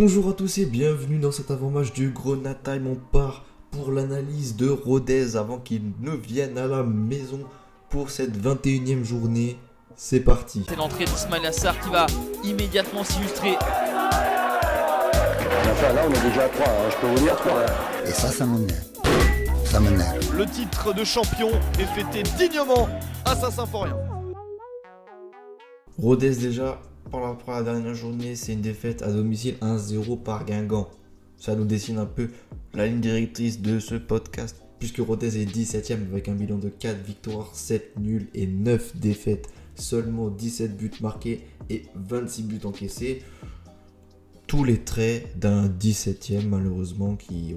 Bonjour à tous et bienvenue dans cet avant-match du Grenade Time. On part pour l'analyse de Rodez avant qu'il ne vienne à la maison pour cette 21e journée. C'est parti. C'est l'entrée d'Ismail Assar qui va immédiatement s'illustrer. Enfin, là, on est déjà à 3, je peux vous dire 3. Et ça m'énerve. Ça m'énerve. Le titre de champion est fêté dignement à Saint-Symphorien. Rodez déjà, pour la dernière journée, c'est une défaite à domicile 1-0 par Guingamp. Ça nous dessine un peu la ligne directrice de ce podcast, puisque Rodez est 17ème avec un bilan de 4 victoires, 7 nuls et 9 défaites. Seulement 17 buts marqués et 26 buts encaissés. Tous les traits d'un 17ème malheureusement qui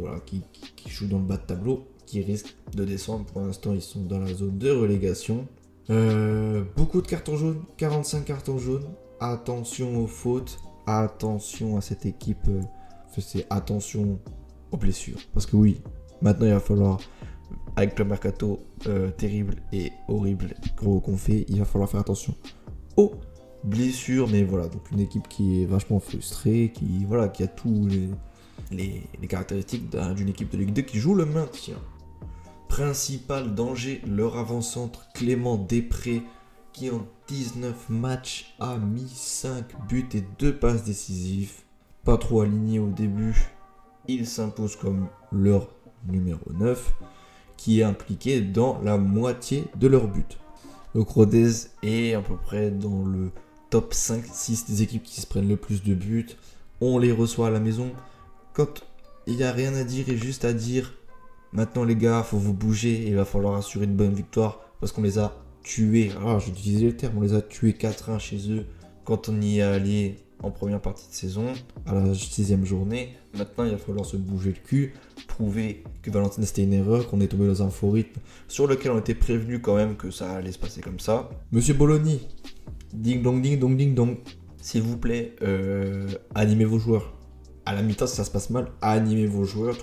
joue dans le bas de tableau, qui risque de descendre. Pour l'instant, ils sont dans la zone de relégation. Beaucoup de cartons jaunes, 45 cartons jaunes. Attention aux fautes, attention à cette équipe, c'est attention aux blessures. Parce que oui, maintenant il va falloir, avec le mercato terrible et horrible qu'on fait, il va falloir faire attention aux blessures. Mais voilà, donc une équipe qui est vachement frustrée, qui a tous les caractéristiques d'une équipe de Ligue 2 qui joue le maintien. Principal danger, leur avant-centre Clément Després, qui en 19 matchs a mis 5 buts et 2 passes décisives. Pas trop aligné au début, il s'impose comme leur numéro 9, qui est impliqué dans la moitié de leurs buts. Donc Rodez est à peu près dans le top 5-6 des équipes qui se prennent le plus de buts. On les reçoit à la maison. Quand il n'y a rien à dire et juste à dire, maintenant les gars, faut vous bouger, il va falloir assurer une bonne victoire parce qu'on les a tués. Alors j'utilisais le terme, on les a tués 4-1 chez eux quand on y est allé en première partie de saison, à la 6ème journée. Maintenant il va falloir se bouger le cul, prouver que Valentine c'était une erreur, qu'on est tombé dans un faux rythme sur lequel on était prévenu quand même que ça allait se passer comme ça. Monsieur Bologna, ding dong ding dong ding dong, s'il vous plaît, animez vos joueurs. À la mi-temps si ça se passe mal, animez vos joueurs,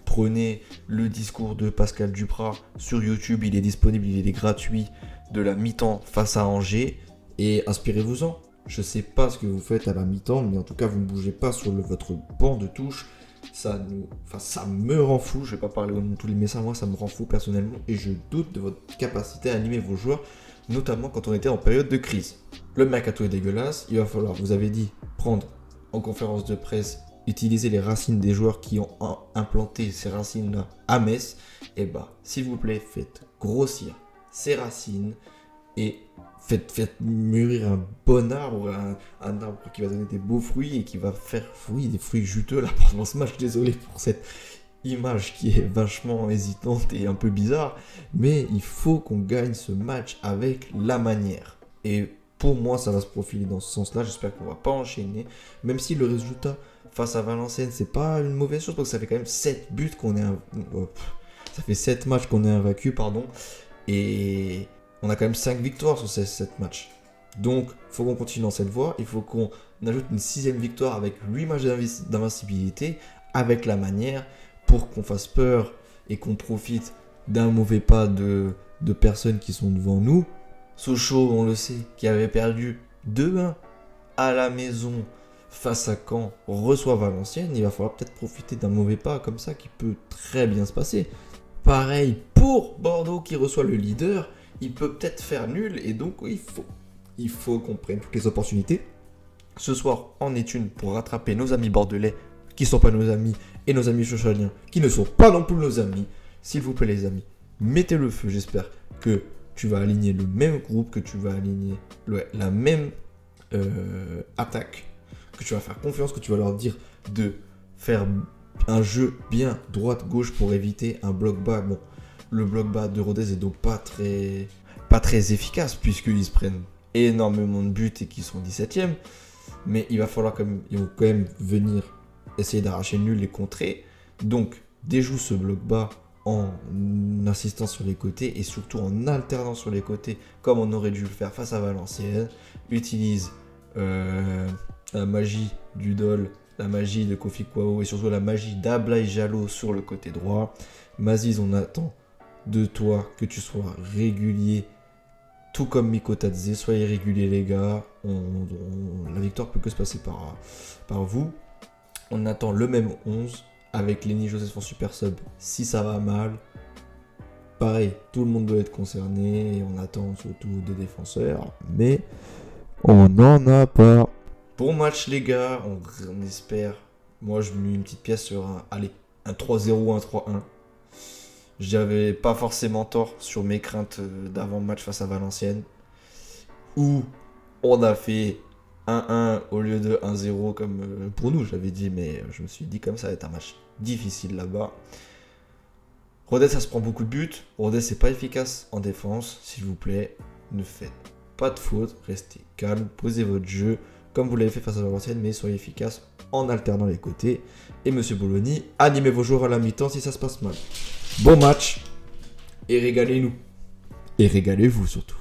Prenez le discours de Pascal Duprat sur YouTube, il est disponible, il est gratuit, de la mi-temps face à Angers, et inspirez-vous-en. Je sais pas ce que vous faites à la mi-temps, mais en tout cas vous ne bougez pas sur votre banc de touche. Ça me rend fou, je vais pas parler au nom de tous les messages, moi ça me rend fou personnellement, et je doute de votre capacité à animer vos joueurs, notamment quand on était en période de crise. Le mercato est dégueulasse, il va falloir, vous avez dit, prendre en conférence de presse, utiliser les racines des joueurs qui ont implanté ces racines-là à Metz, et s'il vous plaît, faites grossir ces racines et faites mûrir un bon arbre, un arbre qui va donner des beaux fruits et qui va faire des fruits juteux là pendant ce match. Désolé pour cette image qui est vachement hésitante et un peu bizarre, mais il faut qu'on gagne ce match avec la manière. Et pour moi, ça va se profiler dans ce sens-là. J'espère qu'on va pas enchaîner, même si le résultat face à Valenciennes, c'est pas une mauvaise chose parce que ça fait quand même 7 buts qu'on est ça fait 7 matchs qu'on est invaincu, et on a quand même 5 victoires sur ces 7 matchs. Donc, il faut qu'on continue dans cette voie. Il faut qu'on ajoute une 6ème victoire avec 8 matchs d'invincibilité, avec la manière, pour qu'on fasse peur et qu'on profite d'un mauvais pas de personnes qui sont devant nous. Sochaux, on le sait, qui avait perdu 2-1 à la maison face à Caen, reçoit Valenciennes. Il va falloir peut-être profiter d'un mauvais pas comme ça qui peut très bien se passer. Pareil pour Bordeaux qui reçoit le leader, il peut peut-être faire nul, et donc il faut qu'on prenne toutes les opportunités. Ce soir en est une pour rattraper nos amis bordelais qui ne sont pas nos amis, et nos amis chauchaliens qui ne sont pas non plus nos amis. S'il vous plaît les amis, mettez le feu. J'espère que tu vas aligner le même groupe, que tu vas aligner la même attaque, que tu vas faire confiance, que tu vas leur dire de faire un jeu bien droite-gauche pour éviter un bloc bas. Bon, le bloc bas de Rodez est donc pas très efficace puisqu'ils se prennent énormément de buts et qu'ils sont 17ème. Mais il va falloir ils vont quand même venir essayer d'arracher le nul, les contrer. Donc, déjoue ce bloc bas en insistant sur les côtés et surtout en alternant sur les côtés comme on aurait dû le faire face à Valenciennes. Utilise la magie du Dol, la magie de Kofi Kwao et surtout la magie d'Ablaye Jallo sur le côté droit. Maziz, on attend de toi que tu sois régulier, tout comme Miko Tadze. Soyez réguliers les gars, la victoire peut que se passer par vous. On attend le même 11 avec Lenny Joseph en super sub si ça va mal. Pareil, tout le monde doit être concerné et on attend surtout des défenseurs, mais on n'en a pas. Bon match les gars, on espère. Moi je mets une petite pièce sur un 3-0, un 3-1. J'avais pas forcément tort sur mes craintes d'avant-match face à Valenciennes, où on a fait 1-1 au lieu de 1-0 comme pour nous, j'avais dit, mais je me suis dit comme ça va être un match difficile là-bas. Rodez, ça se prend beaucoup de buts. Rodez, c'est pas efficace en défense, s'il vous plaît. Ne faites pas de faute, restez calme, posez votre jeu comme vous l'avez fait face à Valenciennes, mais soyez efficace en alternant les côtés. Et Monsieur Bologna, animez vos joueurs à la mi-temps si ça se passe mal. Bon match et régalez-nous. Et régalez-vous surtout.